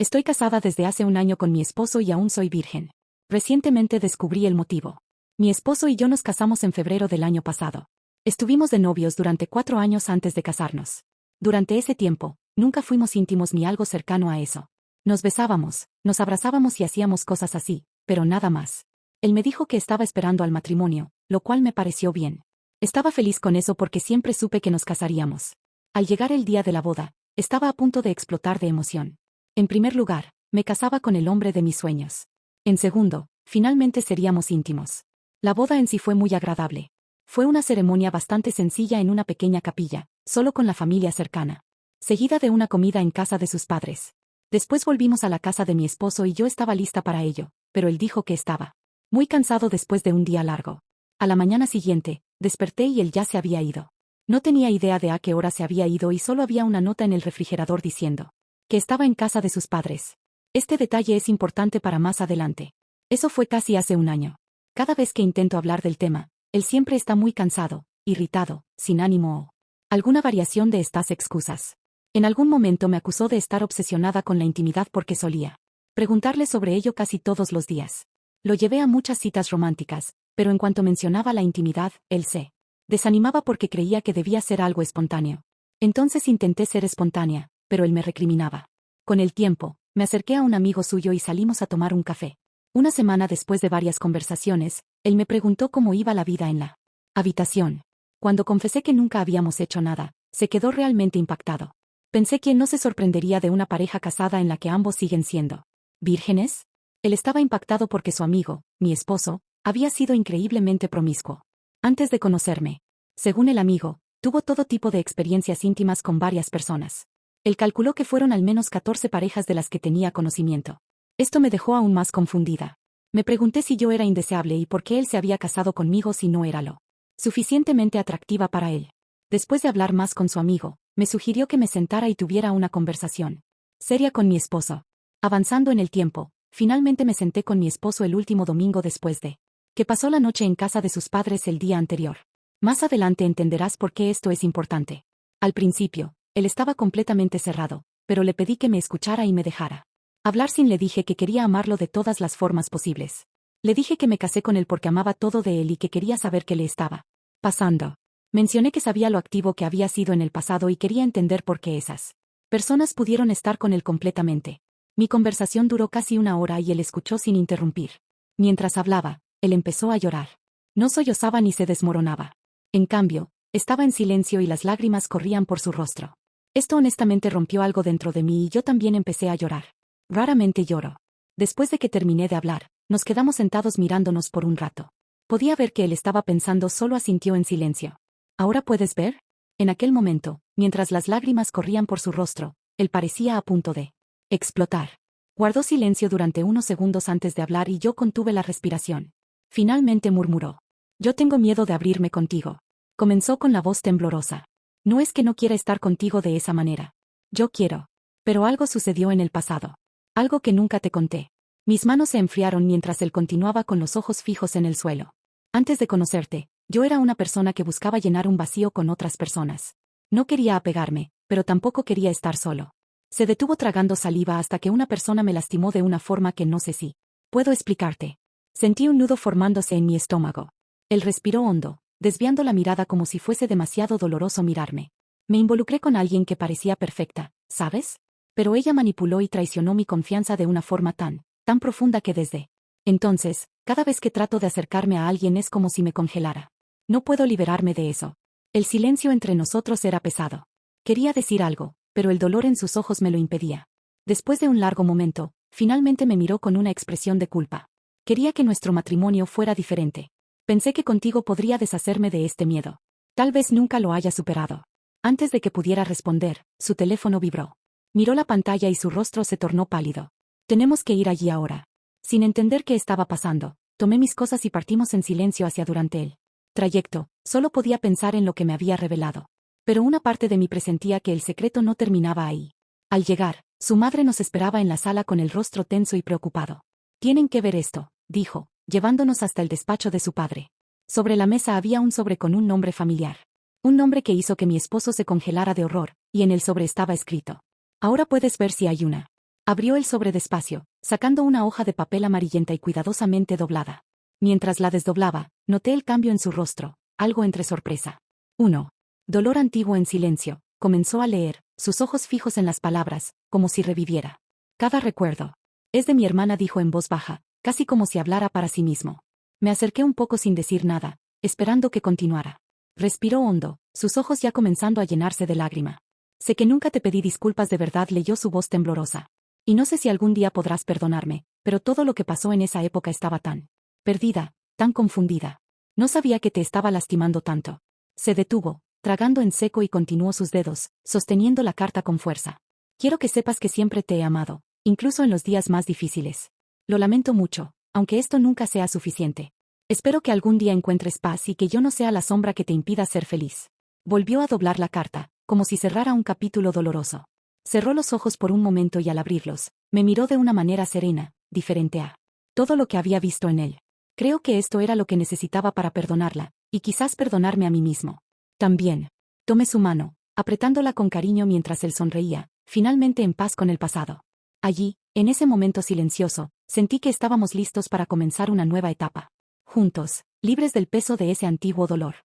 Estoy casada desde hace un año con mi esposo y aún soy virgen. Recientemente descubrí el motivo. Mi esposo y yo nos casamos en febrero del año pasado. Estuvimos de novios durante 4 años antes de casarnos. Durante ese tiempo, nunca fuimos íntimos ni algo cercano a eso. Nos besábamos, nos abrazábamos y hacíamos cosas así, pero nada más. Él me dijo que estaba esperando al matrimonio, lo cual me pareció bien. Estaba feliz con eso porque siempre supe que nos casaríamos. Al llegar el día de la boda, estaba a punto de explotar de emoción. En primer lugar, me casaba con el hombre de mis sueños. En segundo, finalmente seríamos íntimos. La boda en sí fue muy agradable. Fue una ceremonia bastante sencilla en una pequeña capilla, solo con la familia cercana. Seguida de una comida en casa de sus padres. Después volvimos a la casa de mi esposo y yo estaba lista para ello, pero él dijo que estaba muy cansado después de un día largo. A la mañana siguiente, desperté y él ya se había ido. No tenía idea de a qué hora se había ido y solo había una nota en el refrigerador diciendo que estaba en casa de sus padres. Este detalle es importante para más adelante. Eso fue casi hace un año. Cada vez que intento hablar del tema, él siempre está muy cansado, irritado, sin ánimo o alguna variación de estas excusas. En algún momento me acusó de estar obsesionada con la intimidad porque solía preguntarle sobre ello casi todos los días. Lo llevé a muchas citas románticas, pero en cuanto mencionaba la intimidad, él se desanimaba porque creía que debía ser algo espontáneo. Entonces intenté ser espontánea, pero él me recriminaba. Con el tiempo, me acerqué a un amigo suyo y salimos a tomar un café. Una semana después de varias conversaciones, él me preguntó cómo iba la vida en la habitación. Cuando confesé que nunca habíamos hecho nada, se quedó realmente impactado. Pensé que no se sorprendería de una pareja casada en la que ambos siguen siendo vírgenes. Él estaba impactado porque su amigo, mi esposo, había sido increíblemente promiscuo. Antes de conocerme, según el amigo, tuvo todo tipo de experiencias íntimas con varias personas. Él calculó que fueron al menos 14 parejas de las que tenía conocimiento. Esto me dejó aún más confundida. Me pregunté si yo era indeseable y por qué él se había casado conmigo si no era lo suficientemente atractiva para él. Después de hablar más con su amigo, me sugirió que me sentara y tuviera una conversación seria con mi esposo. Avanzando en el tiempo, finalmente me senté con mi esposo el último domingo después de que pasó la noche en casa de sus padres el día anterior. Más adelante entenderás por qué esto es importante. Al principio, él estaba completamente cerrado, pero le pedí que me escuchara y me dejara hablar sin. Le dije que quería amarlo de todas las formas posibles. Le dije que me casé con él porque amaba todo de él y que quería saber qué le estaba pasando. Mencioné que sabía lo activo que había sido en el pasado y quería entender por qué esas personas pudieron estar con él completamente. Mi conversación duró casi 1 hora y él escuchó sin interrumpir. Mientras hablaba, él empezó a llorar. No sollozaba ni se desmoronaba. En cambio, estaba en silencio y las lágrimas corrían por su rostro. Esto honestamente rompió algo dentro de mí y yo también empecé a llorar. Raramente lloro. Después de que terminé de hablar, nos quedamos sentados mirándonos por un rato. Podía ver que él estaba pensando, solo asintió en silencio. ¿Ahora puedes ver? En aquel momento, mientras las lágrimas corrían por su rostro, él parecía a punto de explotar. Guardó silencio durante unos segundos antes de hablar y yo contuve la respiración. Finalmente murmuró. Yo tengo miedo de abrirme contigo. Comenzó con la voz temblorosa. No es que no quiera estar contigo de esa manera. Yo quiero. Pero algo sucedió en el pasado. Algo que nunca te conté. Mis manos se enfriaron mientras él continuaba con los ojos fijos en el suelo. Antes de conocerte, yo era una persona que buscaba llenar un vacío con otras personas. No quería apegarme, pero tampoco quería estar solo. Se detuvo tragando saliva hasta que una persona me lastimó de una forma que no sé si puedo explicarte. Sentí un nudo formándose en mi estómago. Él respiró hondo, desviando la mirada como si fuese demasiado doloroso mirarme. Me involucré con alguien que parecía perfecta, ¿sabes? Pero ella manipuló y traicionó mi confianza de una forma tan profunda que desde entonces, cada vez que trato de acercarme a alguien es como si me congelara. No puedo liberarme de eso. El silencio entre nosotros era pesado. Quería decir algo, pero el dolor en sus ojos me lo impedía. Después de un largo momento, finalmente me miró con una expresión de culpa. Quería que nuestro matrimonio fuera diferente. Pensé que contigo podría deshacerme de este miedo. Tal vez nunca lo haya superado. Antes de que pudiera responder, su teléfono vibró. Miró la pantalla y su rostro se tornó pálido. Tenemos que ir allí ahora. Sin entender qué estaba pasando, tomé mis cosas y partimos en silencio hacia durante el trayecto. Solo podía pensar en lo que me había revelado. Pero una parte de mí presentía que el secreto no terminaba ahí. Al llegar, su madre nos esperaba en la sala con el rostro tenso y preocupado. Tienen que ver esto, dijo, llevándonos hasta el despacho de su padre. Sobre la mesa había un sobre con un nombre familiar. Un nombre que hizo que mi esposo se congelara de horror, y en el sobre estaba escrito: ahora puedes ver si hay una Abrió el sobre despacio, sacando una hoja de papel amarillenta y cuidadosamente doblada. Mientras la desdoblaba, noté el cambio en su rostro, algo entre sorpresa. 1. Dolor antiguo en silencio. Comenzó a leer, sus ojos fijos en las palabras, como si reviviera. Cada recuerdo. Es de mi hermana, dijo en voz baja, casi como si hablara para sí mismo. Me acerqué un poco sin decir nada, esperando que continuara. Respiró hondo, sus ojos ya comenzando a llenarse de lágrima. Sé que nunca te pedí disculpas de verdad, leyó su voz temblorosa. Y no sé si algún día podrás perdonarme, pero todo lo que pasó en esa época estaba tan perdida, tan confundida. No sabía que te estaba lastimando tanto. Se detuvo, tragando en seco y continuó sus dedos, sosteniendo la carta con fuerza. Quiero que sepas que siempre te he amado, incluso en los días más difíciles. Lo lamento mucho, aunque esto nunca sea suficiente. Espero que algún día encuentres paz y que yo no sea la sombra que te impida ser feliz. Volvió a doblar la carta, como si cerrara un capítulo doloroso. Cerró los ojos por un momento y al abrirlos, me miró de una manera serena, diferente a todo lo que había visto en él. Creo que esto era lo que necesitaba para perdonarla, y quizás perdonarme a mí mismo. También. Tomé su mano, apretándola con cariño mientras él sonreía, finalmente en paz con el pasado. Allí, en ese momento silencioso, sentí que estábamos listos para comenzar una nueva etapa. Juntos, libres del peso de ese antiguo dolor.